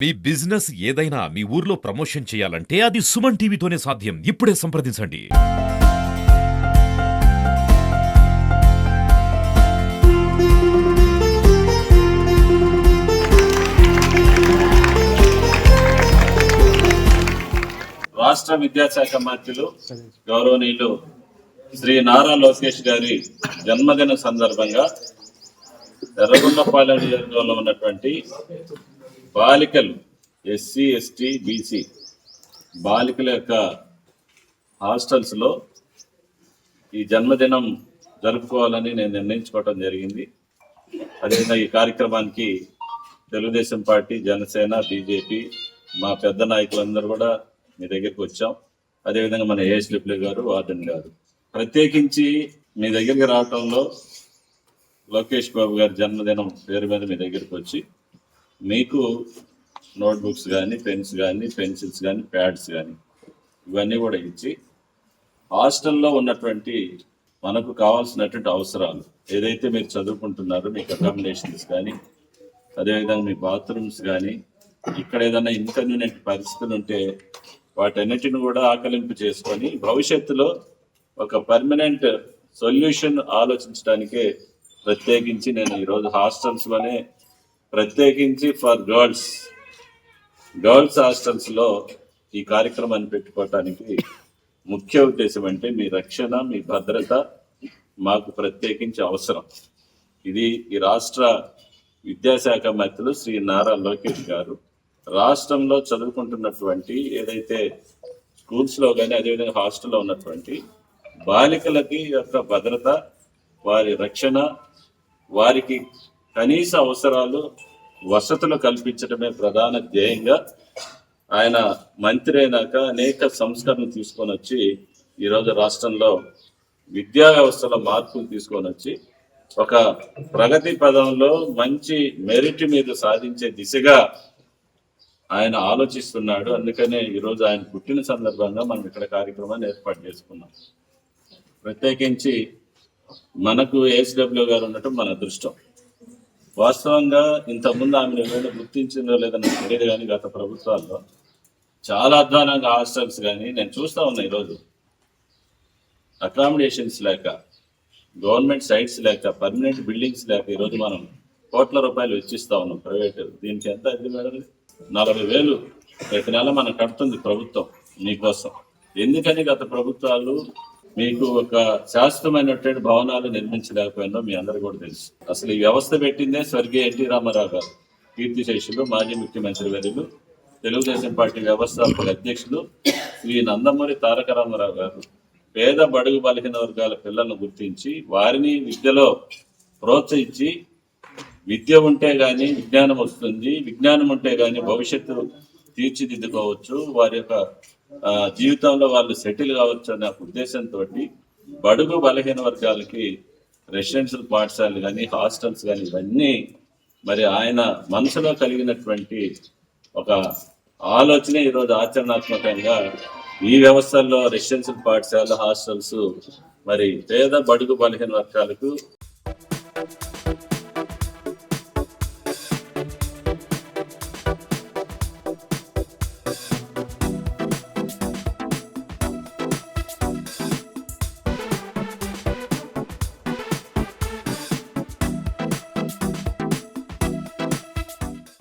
మీ business ఏదైనా మీ ఊర్లో promotion చేయాలంటే అది సుమన్ టీవీతోనే సాధ్యం. ఇప్పుడే సంప్రదించండి. రాష్ట్ర విద్యాశాఖ మంత్రులు గౌరవనీయులు శ్రీ నారా లోకేష్ గారి జన్మదిన సందర్భంగా ఎర్రగొండపాలెం నియోజకవర్గంలో ఉన్నటువంటి బాలికలు ఎస్సీ ఎస్టీ బీసీ బాలికల యొక్క హాస్టల్స్లో ఈ జన్మదినం జరుపుకోవాలని నేను నిర్ణయించుకోవడం జరిగింది. అదేవిధంగా ఈ కార్యక్రమానికి తెలుగుదేశం పార్టీ, జనసేన, బీజేపీ మా పెద్ద నాయకులందరూ కూడా మీ దగ్గరికి వచ్చాం. అదేవిధంగా మన ఏఎస్డబ్ల్యూ గారు, వార్డెన్ గారు ప్రత్యేకించి మీ దగ్గరికి రావటంలో లోకేష్ బాబు గారి జన్మదినం పేరు మీద మీ దగ్గరికి వచ్చి మీకు నోట్బుక్స్ కానీ, పెన్స్ కానీ, పెన్సిల్స్ కానీ, ప్యాడ్స్ కానీ ఇవన్నీ కూడా ఇచ్చి హాస్టల్లో ఉన్నటువంటి మనకు కావాల్సినటువంటి అవసరాలు ఏదైతే మీరు చదువుకుంటున్నారో మీకు అకామిడేషన్స్ కానీ, అదేవిధంగా మీ బాత్రూమ్స్ కానీ, ఇక్కడ ఏదైనా ఇన్కన్వీనియంట్ పరిస్థితులు ఉంటే వాటన్నిటిని కూడా ఆకలింపు చేసుకొని భవిష్యత్తులో ఒక పర్మనెంట్ సొల్యూషన్ ఆలోచించడానికే ప్రత్యేకించి నేను ఈరోజు హాస్టల్స్లోనే ప్రత్యేకించి ఫర్ గర్ల్స్ హాస్టల్స్లో ఈ కార్యక్రమాన్ని పెట్టుకోవటానికి ముఖ్య ఉద్దేశం అంటే మీ రక్షణ, మీ భద్రత మాకు ప్రత్యేకించి అవసరం. ఇది ఈ రాష్ట్ర విద్యాశాఖ మంత్రులు శ్రీ నారా లోకేష్ గారు రాష్ట్రంలో చదువుకుంటున్నటువంటి ఏదైతే స్కూల్స్లో కానీ, అదేవిధంగా హాస్టల్లో ఉన్నటువంటి బాలికలకి యొక్క భద్రత, వారి రక్షణ, వారికి కనీస అవసరాలు, వసతులు కల్పించడమే ప్రధాన ధ్యేయంగా ఆయన మంత్రి అయినాక అనేక సంస్కరణలు తీసుకొని వచ్చి ఈరోజు రాష్ట్రంలో విద్యా వ్యవస్థలో మార్పులు తీసుకొని వచ్చి ఒక ప్రగతి పదంలో మంచి మెరిట్ మీద సాధించే దిశగా ఆయన ఆలోచిస్తున్నాడు. అందుకనే ఈరోజు ఆయన పుట్టిన సందర్భంగా మనం ఇక్కడ కార్యక్రమాన్ని ఏర్పాటు చేసుకున్నాం. ప్రత్యేకించి మనకు ఏఎస్డబ్ల్యూ గారు ఉండటం మన అదృష్టం. వాస్తవంగా ఇంతకుముందు ఆమెను ఏమైనా గుర్తించిందో లేదో నాకు తెలియదు, కానీ గత ప్రభుత్వాల్లో చాలా అధ్వానంగా హాస్టల్స్ కానీ నేను చూస్తూ ఉన్నా. ఈరోజు అకామిడేషన్స్ లేక, గవర్నమెంట్ సైట్స్ లేక, పర్మనెంట్ బిల్డింగ్స్ లేక ఈరోజు మనం కోట్ల రూపాయలు వెచ్చిస్తూ ఉన్నాం ప్రైవేట్. దీనికి ఎంత అయింది మేడం? 40,000 ప్రతి నెల మనం కడుతుంది ప్రభుత్వం మీకోసం. ఎందుకని గత ప్రభుత్వాలు మీకు ఒక శాశ్వతమైనటువంటి భవనాలు నిర్మించలేకపోయినా మీ అందరూ కూడా తెలుసు. అసలు ఈ వ్యవస్థ పెట్టిందే స్వర్గీయ ఎన్టీ రామారావు గారు, కీర్తిశేషులు, మాజీ ముఖ్యమంత్రి వర్యులు, తెలుగుదేశం పార్టీ వ్యవస్థాపక అధ్యక్షులు శ్రీ నందమూరి తారక రామారావు గారు పేద బడుగు బలహీన వర్గాల పిల్లలను గుర్తించి వారిని విద్యలో ప్రోత్సహించి విద్య ఉంటే కానీ విజ్ఞానం వస్తుంది, విజ్ఞానం ఉంటే కానీ భవిష్యత్తు తీర్చిదిద్దుకోవచ్చు, వారి యొక్క జీవితంలో వాళ్ళు సెటిల్ కావచ్చు అనే ఉద్దేశంతో బడుగు బలహీన వర్గాలకి రెసిడెన్షియల్ పాఠశాలలు కానీ, హాస్టల్స్ కానీ ఇవన్నీ మరి ఆయన మనసులో కలిగినటువంటి ఒక ఆలోచనే ఈరోజు ఆచరణాత్మకంగా ఈ వ్యవస్థల్లో రెసిడెన్షియల్ పాఠశాల, హాస్టల్స్ మరి పేద బడుగు బలహీన వర్గాలకు